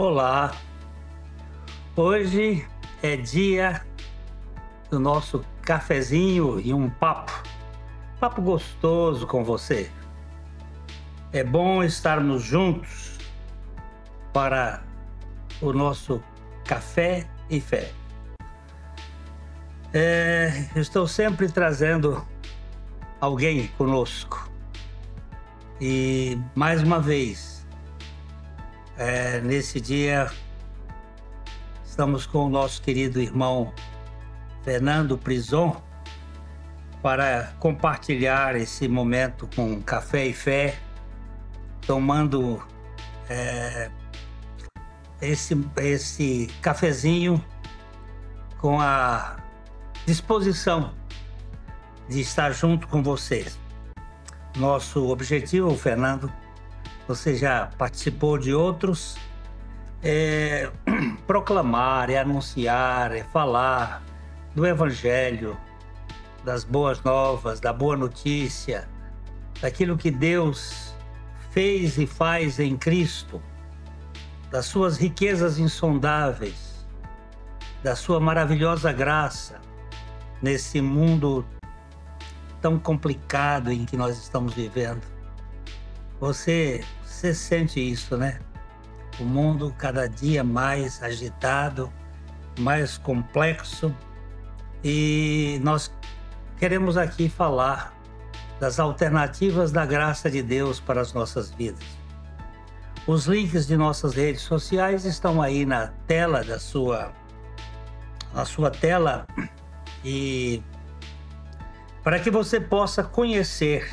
Olá, hoje é dia do nosso cafezinho e um papo gostoso com você. É bom estarmos juntos para o nosso café e fé. Estou sempre trazendo alguém conosco e mais uma vez, nesse dia, estamos com o nosso querido irmão Fernando Prison para compartilhar esse momento com café e fé, tomando esse cafezinho com a disposição de estar junto com vocês. Nosso objetivo, Fernando, você já participou de outros, é proclamar, é anunciar, é falar do Evangelho, das boas novas, da boa notícia, daquilo que Deus fez e faz em Cristo, das suas riquezas insondáveis, da sua maravilhosa graça nesse mundo tão complicado em que nós estamos vivendo. Você sente isso, né? O mundo cada dia mais agitado, mais complexo, e nós queremos aqui falar das alternativas da graça de Deus para as nossas vidas. Os links de nossas redes sociais estão aí na tela na sua tela, e para que você possa conhecer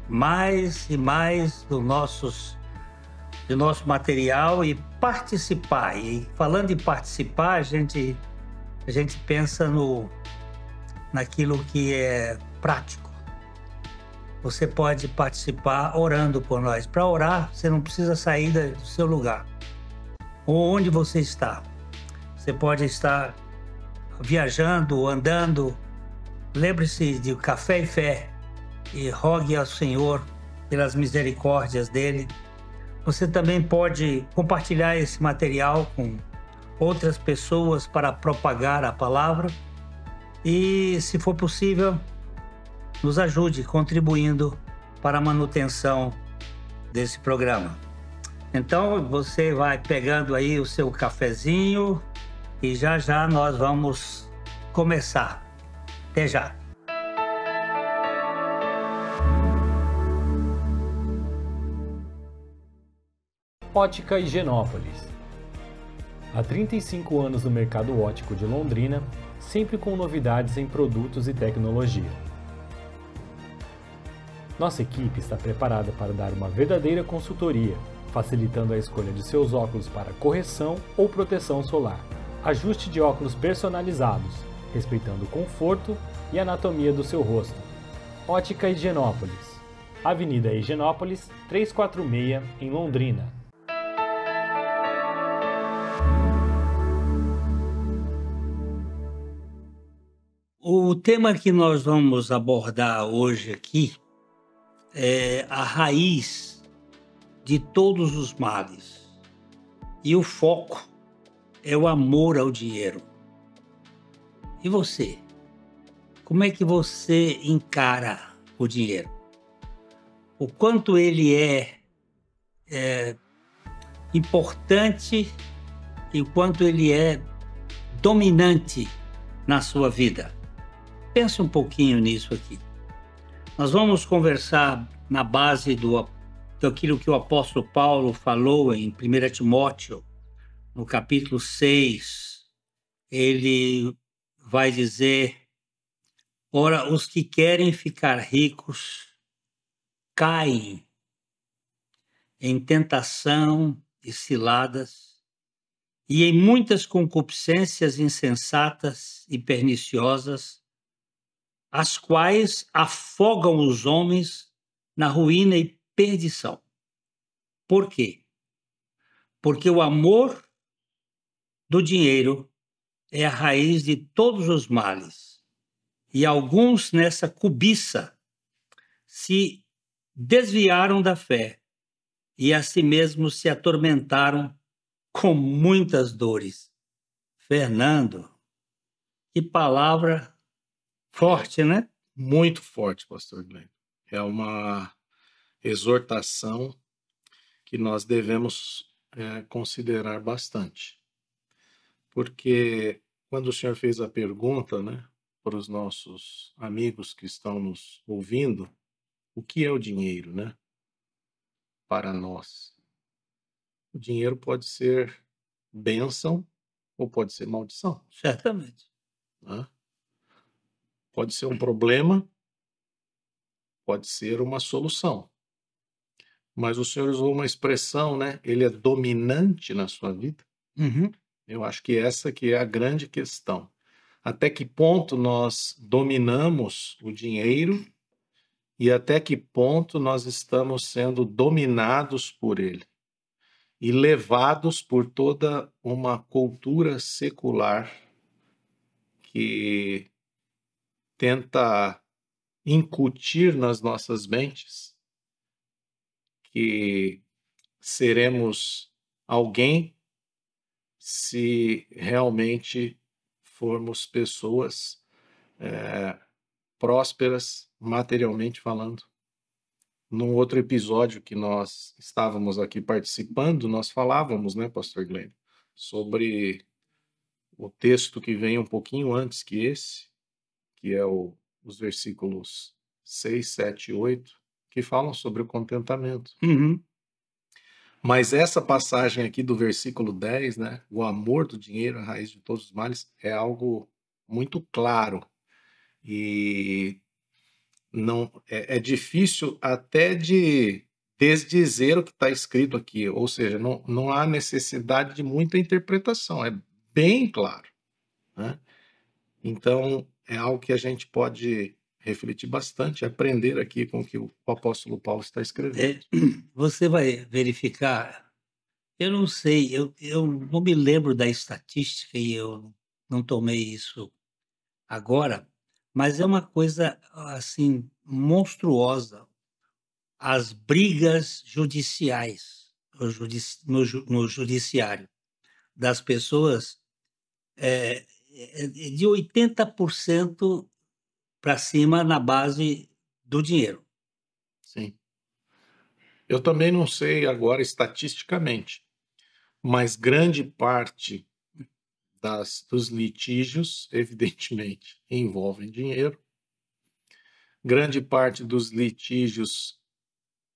mais e mais do nosso material e participar. E falando em participar, a gente pensa naquilo que é prático. Você pode participar orando por nós. Para orar, você não precisa sair do seu lugar ou onde você está. Você pode estar viajando, andando. Lembre-se de café e fé e rogue ao Senhor pelas misericórdias dele. Você também pode compartilhar esse material com outras pessoas para propagar a palavra e, se for possível, nos ajude contribuindo para a manutenção desse programa. Então, você vai pegando aí o seu cafezinho e já já nós vamos começar. Até já! Ótica Higienópolis. Há 35 anos no mercado óptico de Londrina, sempre com novidades em produtos e tecnologia. Nossa equipe está preparada para dar uma verdadeira consultoria, facilitando a escolha de seus óculos para correção ou proteção solar. Ajuste de óculos personalizados, respeitando o conforto e anatomia do seu rosto. Ótica Higienópolis. Avenida Higienópolis, 346, em Londrina. O tema que nós vamos abordar hoje aqui é a raiz de todos os males. E o foco é o amor ao dinheiro. E você? Como é que você encara o dinheiro? O quanto ele é importante e o quanto ele é dominante na sua vida? Pense um pouquinho nisso aqui. Nós vamos conversar na base daquilo que o apóstolo Paulo falou em 1 Timóteo, no capítulo 6. Ele vai dizer: ora, os que querem ficar ricos caem em tentação e ciladas e em muitas concupiscências insensatas e perniciosas, as quais afogam os homens na ruína e perdição. Por quê? Porque o amor do dinheiro é a raiz de todos os males, e alguns nessa cobiça se desviaram da fé e a si mesmos se atormentaram com muitas dores. Fernando, que palavra forte, né? Muito forte, pastor Glenn. É uma exortação que nós devemos considerar bastante. Porque quando o senhor fez a pergunta, né, para os nossos amigos que estão nos ouvindo, o que é o dinheiro, né, para nós? O dinheiro pode ser bênção ou pode ser maldição, Certamente. né? Pode ser um problema, pode ser uma solução. Mas o senhor usou uma expressão, né? Ele é dominante na sua vida. Uhum. Eu acho que essa que é a grande questão. Até que ponto nós dominamos o dinheiro e até que ponto nós estamos sendo dominados por ele e levados por toda uma cultura secular que tenta incutir nas nossas mentes que seremos alguém se realmente formos pessoas prósperas, materialmente falando. Num outro episódio que nós estávamos aqui participando, nós falávamos, né, pastor Glenn, sobre o texto que vem um pouquinho antes que esse, que é os versículos 6, 7 e 8, que falam sobre o contentamento. Uhum. Mas essa passagem aqui do versículo 10, né, o amor do dinheiro, a raiz de todos os males, é algo muito claro. E não é difícil até de desdizer o que está escrito aqui, ou seja, não há necessidade de muita interpretação, é bem claro, né? Então, é algo que a gente pode refletir bastante, aprender aqui com o que o apóstolo Paulo está escrevendo. Você vai verificar, eu não sei, eu não me lembro da estatística e eu não tomei isso agora, mas é uma coisa assim monstruosa. As brigas judiciais no judiciário das pessoas de 80% para cima na base do dinheiro. Sim. Eu também não sei agora estatisticamente, mas grande parte dos litígios, evidentemente, envolvem dinheiro. Grande parte dos litígios,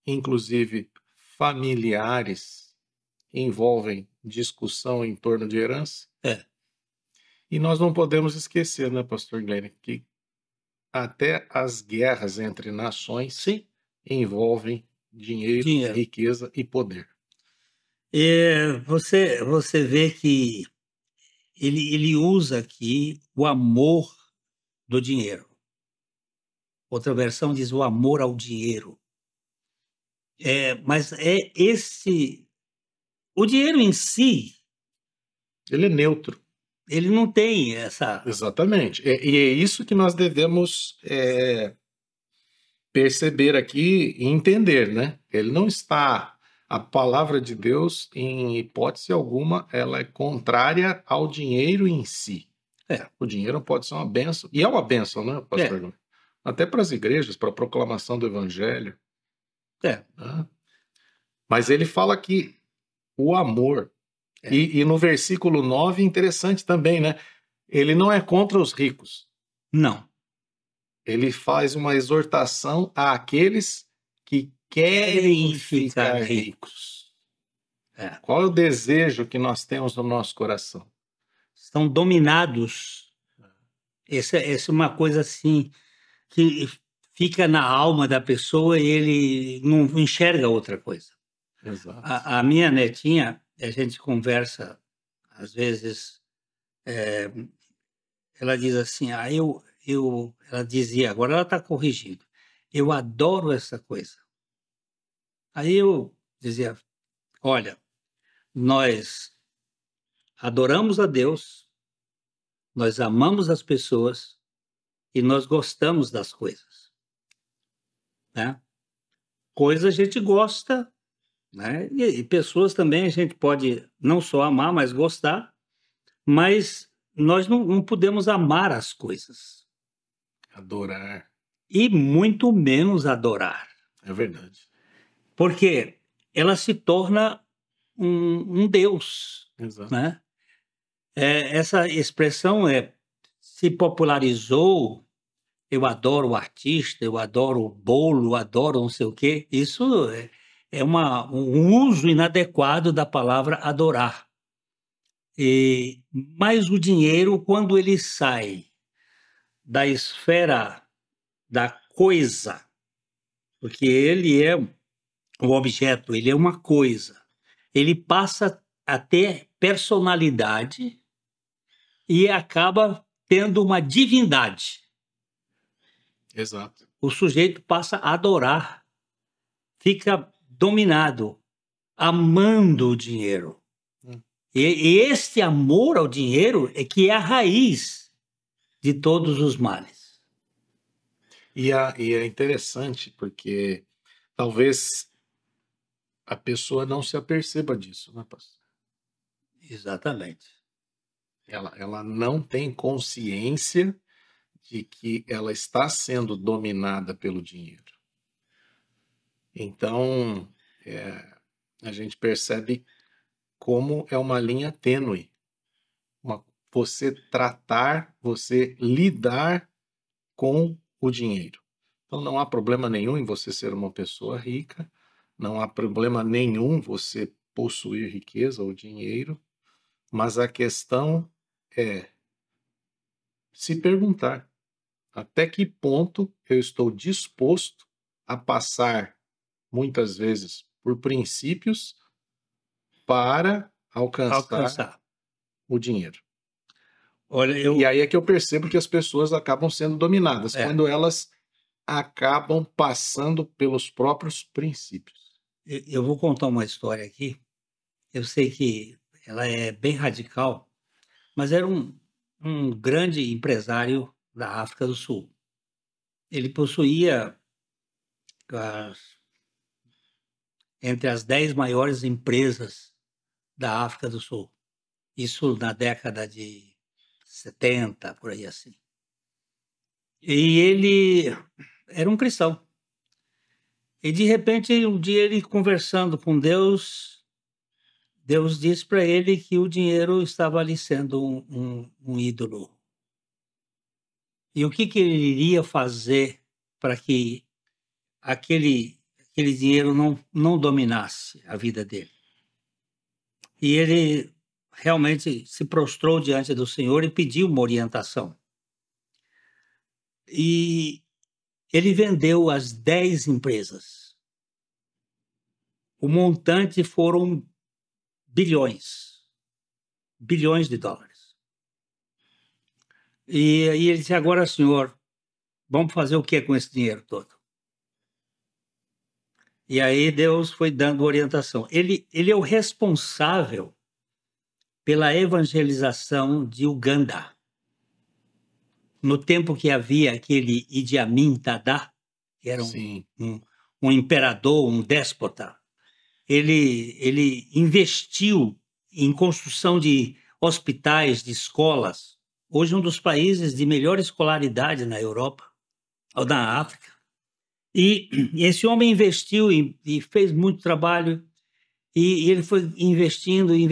inclusive familiares, envolvem discussão em torno de herança. E nós não podemos esquecer, né, pastor Glenn, que até as guerras entre nações Sim. envolvem dinheiro, riqueza e poder. Você vê que ele usa aqui o amor do dinheiro. Outra versão diz o amor ao dinheiro. Mas o dinheiro em si, ele é neutro. Ele não tem essa... Exatamente. E é isso que nós devemos perceber aqui e entender, né? Ele não está... A palavra de Deus, em hipótese alguma, ela é contrária ao dinheiro em si. O dinheiro pode ser uma bênção. E é uma bênção, né, pastor? Até para as igrejas, para a proclamação do evangelho. Né? Mas ele fala que o amor... E no versículo 9, interessante também, né? Ele não é contra os ricos. Não. Ele faz uma exortação àqueles que querem ficar ricos. Qual é o desejo que nós temos no nosso coração? Estão dominados. Essa é uma coisa assim que fica na alma da pessoa e ele não enxerga outra coisa. Exato. A minha netinha, a gente conversa, às vezes, ela diz assim, ela dizia, agora ela está corrigindo, eu adoro essa coisa. Aí eu dizia, olha, nós adoramos a Deus, nós amamos as pessoas e nós gostamos das coisas. Né? Coisa a gente gosta né? E pessoas também a gente pode não só amar, mas gostar, mas nós não podemos amar as coisas Adorar. e muito menos adorar, É verdade. porque ela se torna um Deus, Exato. né? Essa expressão se popularizou. Eu adoro o artista, eu adoro o bolo, eu adoro não sei o quê. Isso é um uso inadequado da palavra adorar. Mas o dinheiro, quando ele sai da esfera da coisa, porque ele é o objeto, ele é uma coisa, ele passa a ter personalidade e acaba tendo uma divindade. Exato. O sujeito passa a adorar, fica dominado, amando o dinheiro. E este amor ao dinheiro é que é a raiz de todos os males. E é interessante porque talvez a pessoa não se aperceba disso, né, pastor? Exatamente. Ela não tem consciência de que ela está sendo dominada pelo dinheiro. Então, a gente percebe como é uma linha tênue. Você lidar com o dinheiro. Então, não há problema nenhum em você ser uma pessoa rica, não há problema nenhum você possuir riqueza ou dinheiro, mas a questão é se perguntar até que ponto eu estou disposto a passar, muitas vezes, por princípios para alcançar o dinheiro. Olha, E aí é que eu percebo que as pessoas acabam sendo dominadas, quando elas acabam passando pelos próprios princípios. Eu vou contar uma história aqui. Eu sei que ela é bem radical, mas era um grande empresário da África do Sul. Ele possuía entre as 10 maiores empresas da África do Sul. Isso na década de 70, por aí assim. E ele era um cristão. E, de repente, um dia ele conversando com Deus, Deus disse para ele que o dinheiro estava ali sendo um ídolo. E o que ele iria fazer para que aquele dinheiro não dominasse a vida dele? E ele realmente se prostrou diante do Senhor e pediu uma orientação. E ele vendeu as 10 empresas. O montante foram bilhões de dólares. E aí ele disse, agora, senhor, vamos fazer o que com esse dinheiro todo? E aí Deus foi dando orientação. Ele é o responsável pela evangelização de Uganda. No tempo que havia aquele Idi Amin Dada, que era um imperador, um déspota, ele investiu em construção de hospitais, de escolas. Hoje, um dos países de melhor escolaridade na Europa, ou na África. E esse homem investiu e fez muito trabalho, e ele foi investindo, e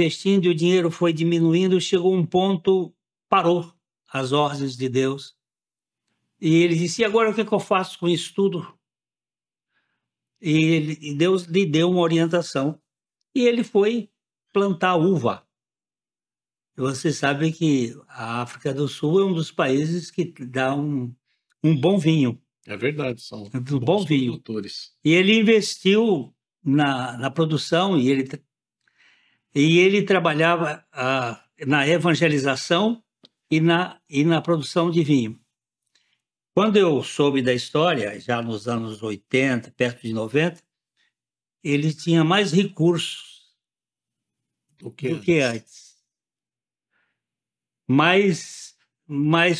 o dinheiro foi diminuindo, chegou a um ponto, parou as ordens de Deus. E ele disse, e agora o que eu faço com isso tudo? E Deus lhe deu uma orientação. E ele foi plantar uva. E você sabe que a África do Sul é um dos países que dá um bom vinho. É verdade, são bom vinho. produtores. E ele investiu na produção e ele trabalhava na evangelização e na produção de vinho. Quando eu soube da história, já nos anos 80, perto de 90, ele tinha mais recursos do que antes. Mais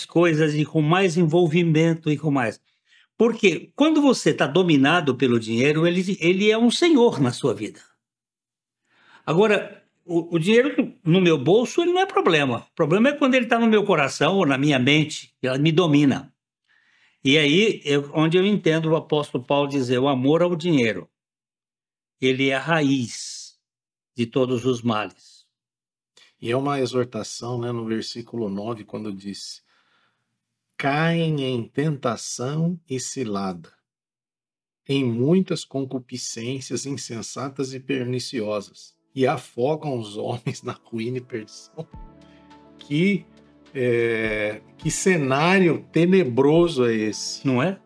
coisas e com mais envolvimento e com mais. Porque quando você está dominado pelo dinheiro, ele é um senhor na sua vida. Agora, o dinheiro no meu bolso ele não é problema. O problema é quando ele está no meu coração ou na minha mente, ela me domina. E aí, onde eu entendo o apóstolo Paulo dizer, o amor ao dinheiro, ele é a raiz de todos os males. E é uma exortação, né, no versículo 9, quando diz: caem em tentação e cilada, em muitas concupiscências insensatas e perniciosas, e afogam os homens na ruína e perdição. Que cenário tenebroso é esse? Não é?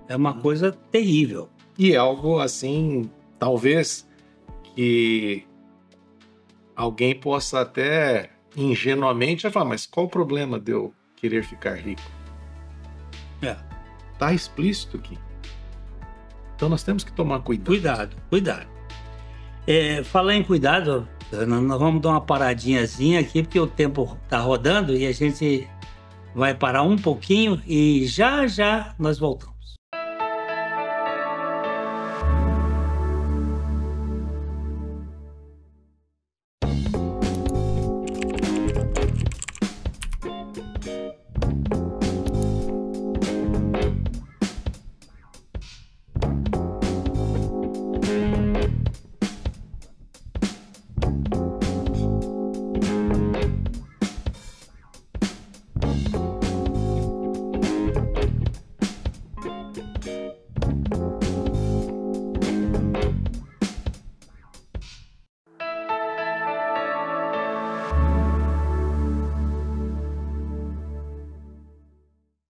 É uma coisa terrível. E é algo assim, talvez que alguém possa até ingenuamente falar, mas qual o problema de eu querer ficar rico? Está explícito aqui. Então nós temos que tomar cuidado. Cuidado. Falar em cuidado, nós vamos dar uma paradinhazinha aqui, porque o tempo está rodando e a gente vai parar um pouquinho e já nós voltamos.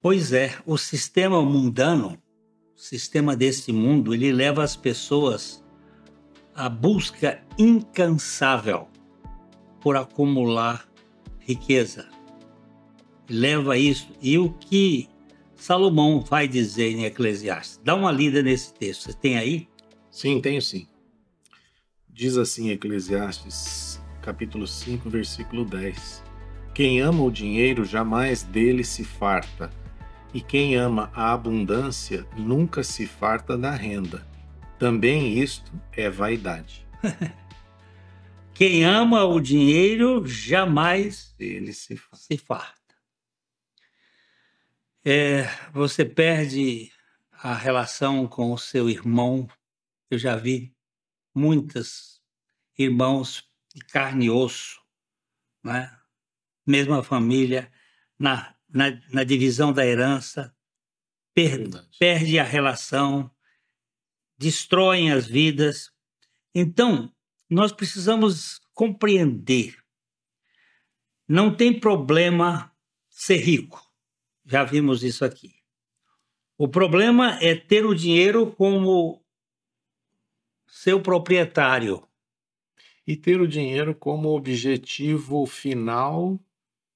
Pois é, o sistema mundano, o sistema desse mundo, ele leva as pessoas à busca incansável por acumular riqueza. Leva a isso. E o que Salomão vai dizer em Eclesiastes? Dá uma lida nesse texto. Você tem aí? Sim, tenho sim. Diz assim Eclesiastes, capítulo 5, versículo 10. Quem ama o dinheiro jamais dele se farta, e quem ama a abundância nunca se farta da renda. Também isto é vaidade. Quem ama o dinheiro jamais Ele se farta. Você perde a relação com o seu irmão. Eu já vi muitos irmãos de carne e osso, né? Mesma família, na divisão da herança, perde a relação, destroem as vidas. Então, nós precisamos compreender. Não tem problema ser rico. Já vimos isso aqui. O problema é ter o dinheiro como seu proprietário. E ter o dinheiro como objetivo final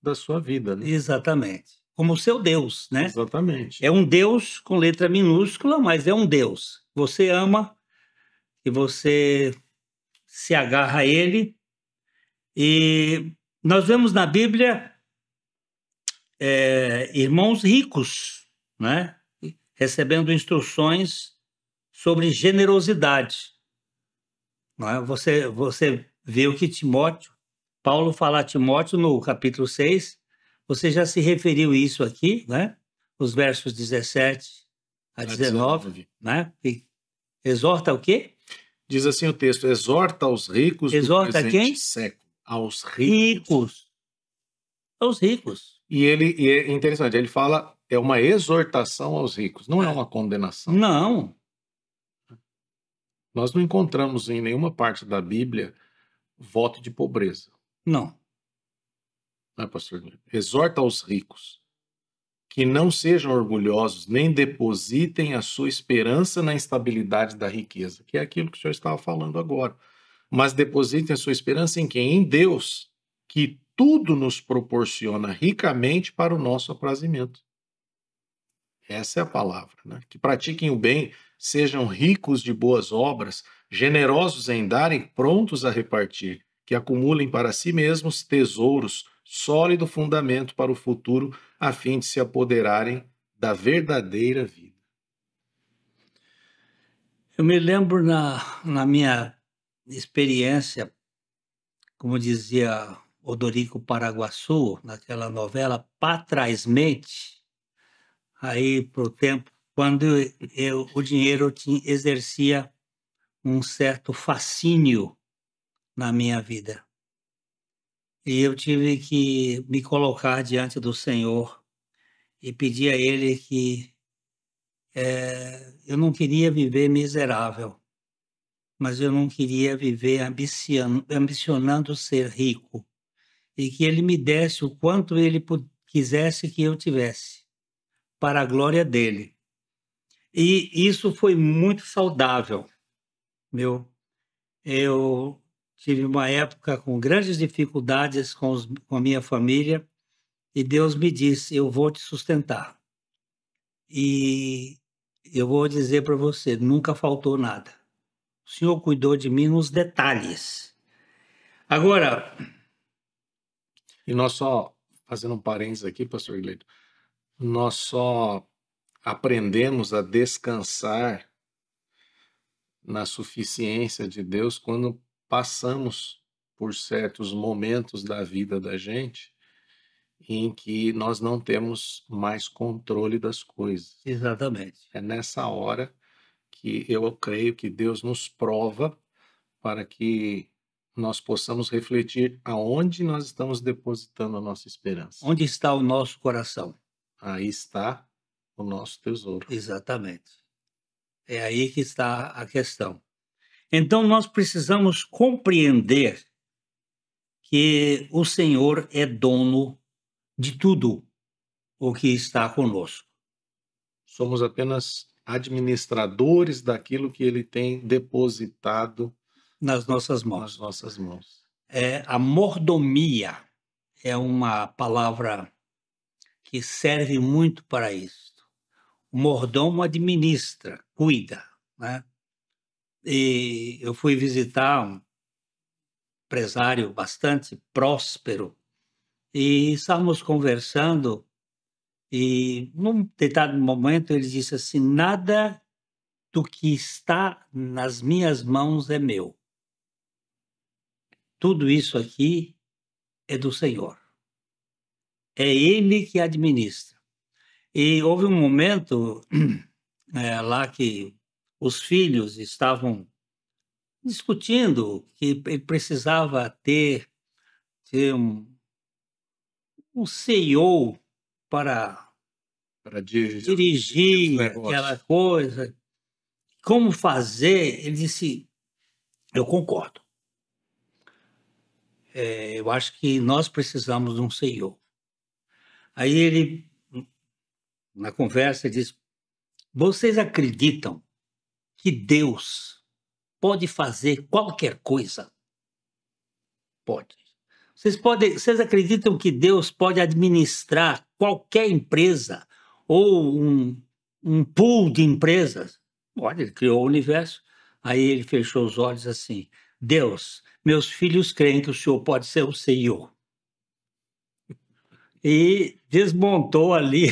da sua vida, né? Exatamente. Como seu Deus, né? Exatamente. É um Deus com letra minúscula, mas é um Deus. Você ama e você se agarra a Ele. E nós vemos na Bíblia irmãos ricos, né? Recebendo instruções sobre generosidade. Não é? Você vê o que Paulo fala a Timóteo no capítulo 6, você já se referiu a isso aqui, né? Os versos 17 a 19, né? E exorta o quê? Diz assim o texto, exorta aos ricos exorta do presente quem? século. Aos ricos. Aos ricos. E é interessante, ele fala, é uma exortação aos ricos, não é uma condenação. Não. Nós não encontramos em nenhuma parte da Bíblia voto de pobreza. Não. Não é, pastor? Exorta aos ricos que não sejam orgulhosos, nem depositem a sua esperança na instabilidade da riqueza, que é aquilo que o senhor estava falando agora. Mas depositem a sua esperança em quem? Em Deus, que tudo nos proporciona ricamente para o nosso aprazimento. Essa é a palavra, né? Que pratiquem o bem, sejam ricos de boas obras, generosos em dar e prontos a repartir, que acumulem para si mesmos tesouros, sólido fundamento para o futuro, a fim de se apoderarem da verdadeira vida. Eu me lembro na minha experiência, como dizia Odorico Paraguaçu, naquela novela, patraismente, aí para o tempo, quando o dinheiro exercia um certo fascínio na minha vida. E eu tive que me colocar diante do Senhor e pedir a Ele que eu não queria viver miserável, mas eu não queria viver ambicionando ser rico, e que Ele me desse o quanto Ele quisesse que eu tivesse, para a glória dEle. E isso foi muito saudável, meu. Eu tive uma época com grandes dificuldades com a minha família, e Deus me disse: eu vou te sustentar. E eu vou dizer para você, nunca faltou nada. O Senhor cuidou de mim nos detalhes. Agora... E nós só, fazendo um parênteses aqui, pastor Gleito, nós só aprendemos a descansar na suficiência de Deus quando passamos por certos momentos da vida da gente em que nós não temos mais controle das coisas. Exatamente. É nessa hora que eu creio que Deus nos prova para que nós possamos refletir aonde nós estamos depositando a nossa esperança. Onde está o nosso coração? Aí está o nosso tesouro. Exatamente. É aí que está a questão. Então, nós precisamos compreender que o Senhor é dono de tudo o que está conosco. Somos apenas administradores daquilo que Ele tem depositado nas nossas mãos. A mordomia é uma palavra que serve muito para isso. O mordomo administra, cuida, né? E eu fui visitar um empresário bastante próspero e estávamos conversando, e num determinado momento ele disse assim: nada do que está nas minhas mãos é meu. Tudo isso aqui é do Senhor. É Ele que administra. E houve um momento lá que os filhos estavam discutindo que ele precisava ter um CEO para dirigir aquela coisa. Como fazer? Ele disse: eu concordo. Eu acho que nós precisamos de um CEO. Aí ele, na conversa, disse: vocês acreditam que Deus pode fazer qualquer coisa? Pode. Vocês acreditam que Deus pode administrar qualquer empresa ou um pool de empresas? Olha, ele criou o universo. Aí ele fechou os olhos assim: Deus, meus filhos creem que o Senhor pode ser o CEO. E desmontou ali.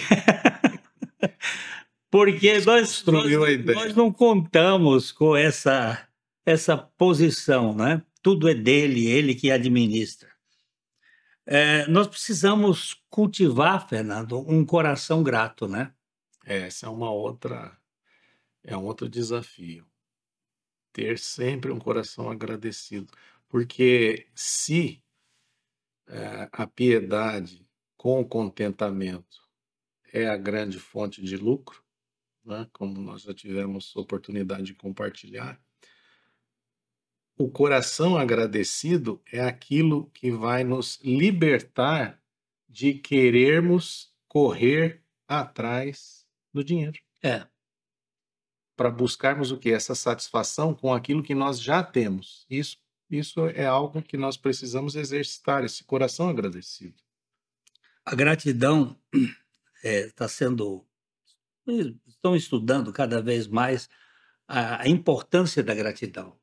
Porque nós não contamos com essa posição, né? Tudo é dele, ele que administra. Nós precisamos cultivar, Fernando, um coração grato, né? Essa é um outro desafio. Ter sempre um coração agradecido. Porque se a piedade com o contentamento é a grande fonte de lucro, né, como nós já tivemos oportunidade de compartilhar, o coração agradecido é aquilo que vai nos libertar de querermos correr atrás do dinheiro. Para buscarmos o quê? Essa satisfação com aquilo que nós já temos. Isso é algo que nós precisamos exercitar, esse coração agradecido. A gratidão estão estudando cada vez mais a importância da gratidão.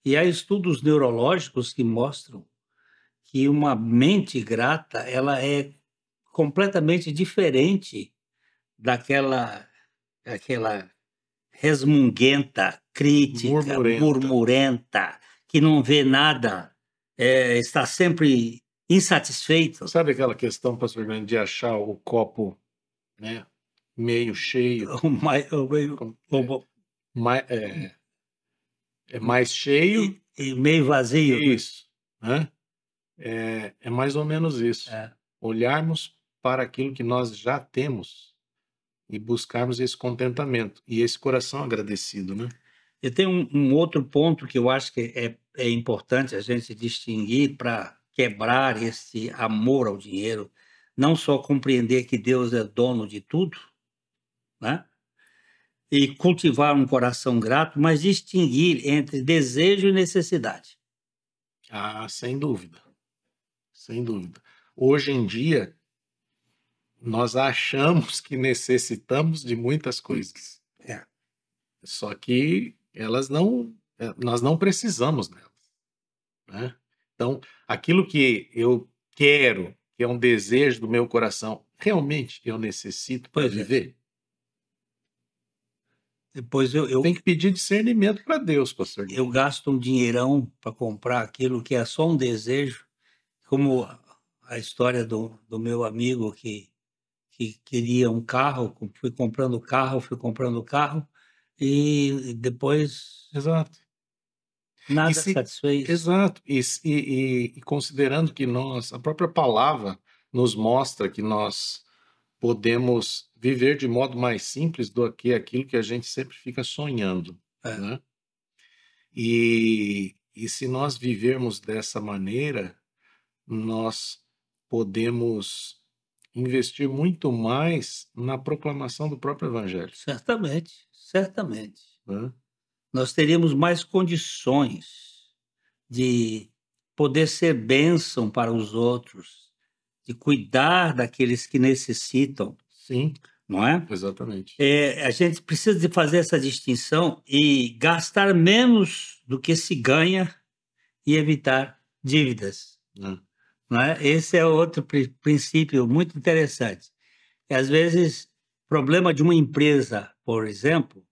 E há estudos neurológicos que mostram que uma mente grata, ela é completamente diferente daquela resmunguenta, crítica, murmurenta, que não vê nada, está sempre insatisfeito. Sabe aquela questão, pastor Grande, de achar o copo, né, meio cheio, mais cheio e meio vazio? Isso, né? É mais ou menos isso. Olharmos para aquilo que nós já temos e buscarmos esse contentamento e esse coração agradecido, né? Eu tenho um outro ponto que eu acho que é importante a gente distinguir para quebrar esse amor ao dinheiro, não só compreender que Deus é dono de tudo, né? E cultivar um coração grato, mas distinguir entre desejo e necessidade. Ah, sem dúvida. Sem dúvida. Hoje em dia, nós achamos que necessitamos de muitas coisas. Só que nós não precisamos delas, né? Então, aquilo que eu quero, que é um desejo do meu coração, realmente eu necessito para viver? Depois eu tenho que pedir discernimento para Deus, pastor. Eu gasto um dinheirão para comprar aquilo que é só um desejo, como a história do meu amigo que queria um carro, fui comprando carro, e depois Exato. Nada satisfez. Exato. E considerando que a própria palavra nos mostra que nós podemos viver de modo mais simples do que aquilo que a gente sempre fica sonhando, né? E se nós vivermos dessa maneira, nós podemos investir muito mais na proclamação do próprio Evangelho. Certamente, certamente. Né? Nós teríamos mais condições de poder ser bênção para os outros, de cuidar daqueles que necessitam. Sim, não é? Exatamente. A gente precisa de fazer essa distinção e gastar menos do que se ganha e evitar dívidas. Não é? Esse é outro princípio muito interessante. Às vezes, o problema de uma empresa, por exemplo,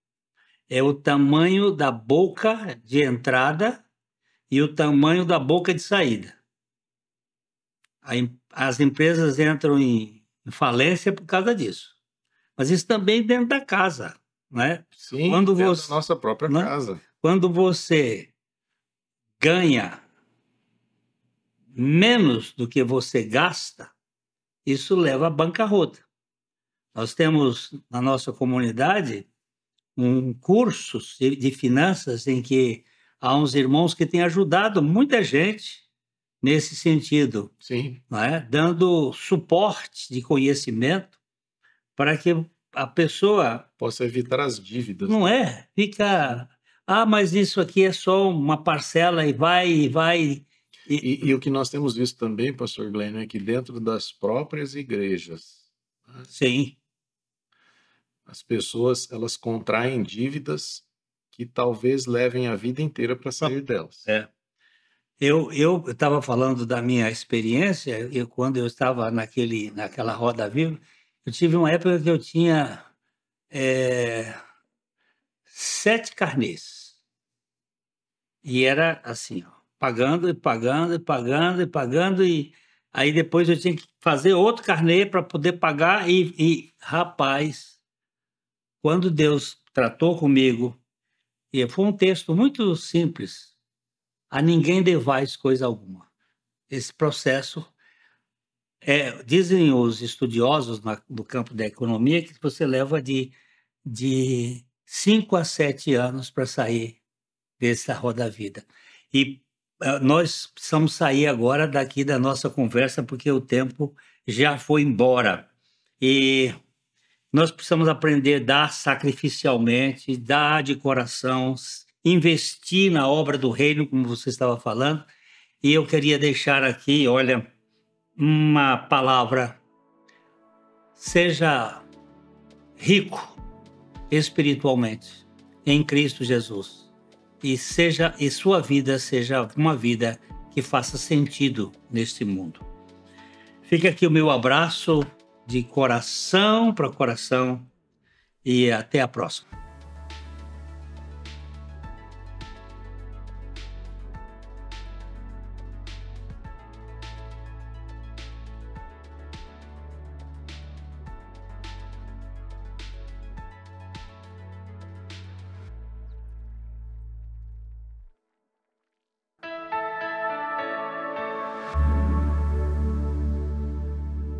é o tamanho da boca de entrada e o tamanho da boca de saída. As empresas entram em falência por causa disso. Mas isso também dentro da casa, né? Sim, dentro da nossa própria casa. Quando você ganha menos do que você gasta, isso leva à bancarrota. Nós temos na nossa comunidade um curso de finanças em que há uns irmãos que têm ajudado muita gente nesse sentido. Sim. Não é? Dando suporte de conhecimento para que a pessoa possa evitar as dívidas. Não é? Fica, mas isso aqui é só uma parcela e vai. E o que nós temos visto também, pastor Glenn, é que dentro das próprias igrejas, né? Sim. As pessoas, elas contraem dívidas que talvez levem a vida inteira para sair delas. Eu estava falando da minha experiência, quando eu estava naquela Roda Viva, eu tive uma época que eu tinha 7 carnês. E era assim, pagando, e aí depois eu tinha que fazer outro carnê para poder pagar rapaz, quando Deus tratou comigo, e foi um texto muito simples, a ninguém devais coisa alguma. Esse processo, dizem os estudiosos do campo da economia, que você leva de 5 a 7 anos para sair dessa roda-vida. E nós precisamos sair agora daqui da nossa conversa, porque o tempo já foi embora. E nós precisamos aprender a dar sacrificialmente, dar de coração, investir na obra do reino, como você estava falando. E eu queria deixar aqui, olha, uma palavra: seja rico espiritualmente em Cristo Jesus, e sua vida seja uma vida que faça sentido neste mundo. Fica aqui o meu abraço de coração para coração e até a próxima.